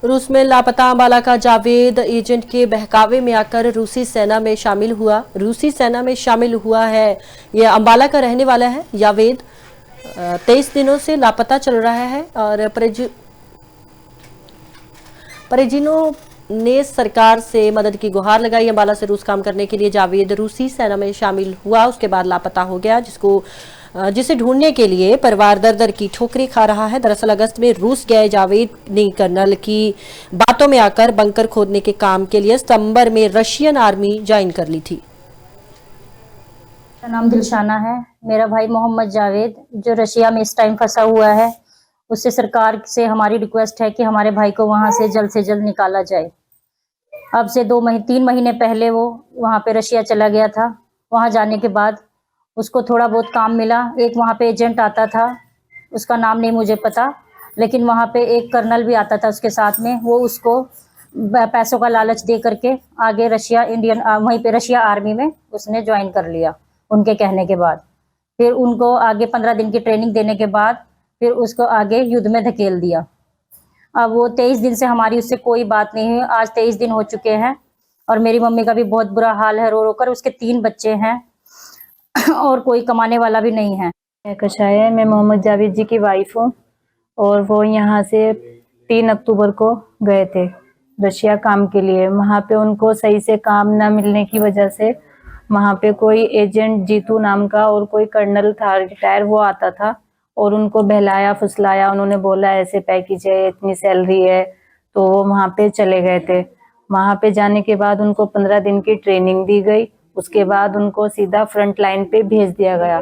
रूस में लापता अंबाला का जावेद एजेंट के बहकावे में आकर रूसी सेना में शामिल हुआ है। यह अंबाला का रहने वाला है। जावेद 23 दिनों से लापता चल रहा है और परिजनों ने सरकार से मदद की गुहार लगाई। अंबाला से रूस काम करने के लिए जावेद रूसी सेना में शामिल हुआ, उसके बाद लापता हो गया, जिसे ढूंढने के लिए परिवार दर दर की ठोकरें खा रहा है। दरअसल अगस्त में रूस गए जावेद ने कर्नल की बातों में आकर बंकर खोदने के काम के लिए सितंबर में रशियन आर्मी ज्वाइन कर ली थी। मेरा नाम दिलशाना है। मेरा भाई मोहम्मद जावेद जो रशिया में इस टाइम फंसा हुआ है, उससे सरकार से हमारी रिक्वेस्ट है कि हमारे भाई को वहां से जल्द निकाला जाए। अब से 3 महीने पहले वो वहां पे रशिया चला गया था। वहां जाने के बाद उसको थोड़ा बहुत काम मिला। एक वहां पे एजेंट आता था, उसका नाम नहीं मुझे पता, लेकिन वहां पे एक कर्नल भी आता था उसके साथ में। वो उसको पैसों का लालच दे करके आगे वहीं पे रशिया आर्मी में उसने ज्वाइन कर लिया उनके कहने के बाद। फिर उनको आगे 15 दिन की ट्रेनिंग देने के बाद फिर उसको आगे युद्ध में धकेल दिया। अब वो 23 दिन से हमारी उससे कोई बात नहीं हुई। आज 23 दिन हो चुके हैं और मेरी मम्मी का भी बहुत बुरा हाल है, रो रो कर। उसके 3 बच्चे हैं और कोई कमाने वाला भी नहीं है। कशाय, मैं मोहम्मद जावेद जी की वाइफ हूँ और वो यहाँ से 3 अक्टूबर को गए थे रशिया काम के लिए। वहाँ पे उनको सही से काम ना मिलने की वजह से वहाँ पे कोई एजेंट जीतू नाम का और कोई कर्नल था रिटायर, वो आता था और उनको बहलाया फुसलाया। उन्होंने बोला ऐसे पैकेज है, इतनी सैलरी है, तो वो वहाँ पे चले गए थे। वहाँ पे जाने के बाद उनको 15 दिन की ट्रेनिंग दी गई। उसके बाद उनको सीधा फ्रंट लाइन पे भेज दिया गया।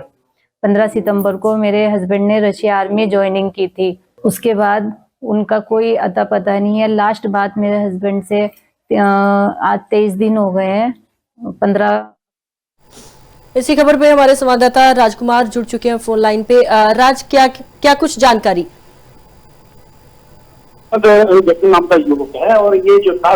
15 सितंबर को मेरे हस्बैंड ने रशिया आर्मी ज्वाइनिंग की थी। उसके बाद उनका कोई अता पता नहीं है। लास्ट बात मेरे हस्बैंड से आज 23 दिन हो गए हैं। 15 इसी खबर पे हमारे संवाददाता राजकुमार जुड़ चुके हैं फोन लाइन पे। राज, क्या कुछ जानकारी? जतिन नाम का युवक है और ये जो था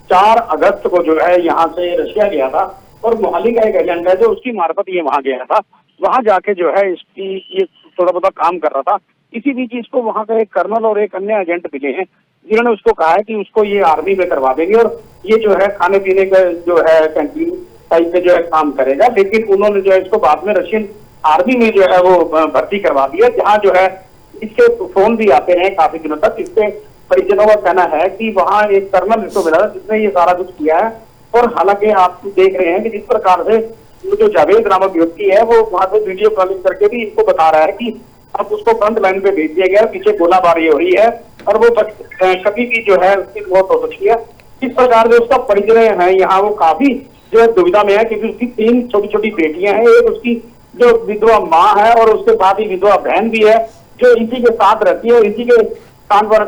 4 अगस्त को जो है यहाँ से रशिया गया था और मोहाली का एक एजेंट है जो उसकी मार्फत ये वहाँ गया था। वहाँ जाके जो है इसकी ये थोड़ा बहुत काम कर रहा था। इसी बीच इसको वहाँ का एक कर्नल और एक अन्य एजेंट मिले हैं जिन्होंने उसको कहा है कि उसको ये आर्मी में करवा देंगे और ये जो है खाने पीने का जो है कैंटीन टाइप पे जो है काम करेगा। लेकिन उन्होंने जो है इसको बाद में रशियन आर्मी में जो है वो भर्ती करवा दिया, जहाँ जो है इसके फोन भी आते हैं काफी दिनों तक। इसके परिजनों का कहना है कि वहाँ एक कर्नल इसको मिला जिसने ये सारा कुछ किया है। और हालांकि आप देख रहे हैं कि जिस प्रकार से जो जावेद नामक व्यक्ति है वो वहां से वीडियो कॉलिंग करके भी इनको बता रहा है कि अब उसको फ्रंट लाइन पे भेज दिया गया, पीछे गोलाबारी हो रही है और वो कभी भी जो है उसकी मौत हो सकती है। इस प्रकार से उसका परिजन है यहाँ वो काफी जो है दुविधा में है, क्योंकि उसकी 3 छोटी छोटी बेटियां हैं। एक उसकी जो विधवा माँ है और उसके साथ ही विधवा बहन भी है जो इसी के साथ रहती है और इसी के कान पर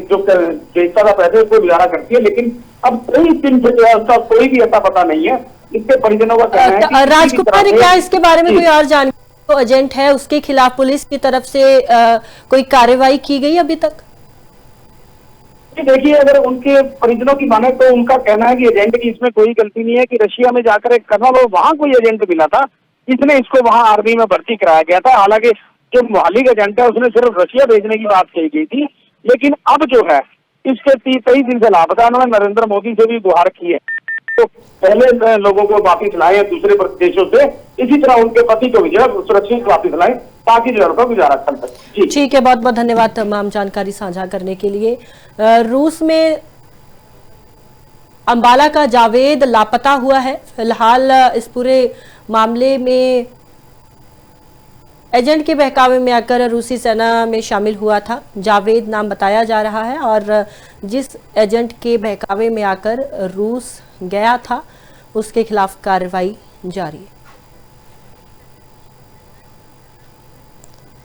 जो बेचता था पैसे उसको गुजारा करती है। लेकिन अब 23 दिन से जो है उसका कोई भी अता पता नहीं है। इसके परिजनों का कहना है राजकुमार, क्या इसके बारे में कोई और जानकारी? तो एजेंट है उसके खिलाफ पुलिस की तरफ से कोई कार्रवाई की गई अभी तक? देखिए, अगर उनके परिजनों की माने तो उनका कहना है कि एजेंट की इसमें कोई गलती नहीं है कि रशिया में जाकर एक कर्नल और वहां कोई एजेंट मिला था जिसने इसको वहां आर्मी में भर्ती कराया गया था। हालांकि जो मोहाली का एजेंट है उसने सिर्फ रशिया भेजने की बात कही गई थी, लेकिन अब जो है इसके 23 दिन से लापता। उन्होंने नरेंद्र मोदी से भी गुहार की है तो पहले लोगों को वापिस लाए दूसरे देशों से, इसी तरह उनके पति को भी जो है सुरक्षित वापिस लाए ताकि जो है गुजारा कर सके। ठीक है, बहुत बहुत धन्यवाद तमाम जानकारी साझा करने के लिए। रूस में अंबाला का जावेद लापता हुआ है। फिलहाल इस पूरे मामले में एजेंट के बहकावे में आकर रूसी सेना में शामिल हुआ था, जावेद नाम बताया जा रहा है। और जिस एजेंट के बहकावे में आकर रूस गया था उसके खिलाफ कार्रवाई जारी है।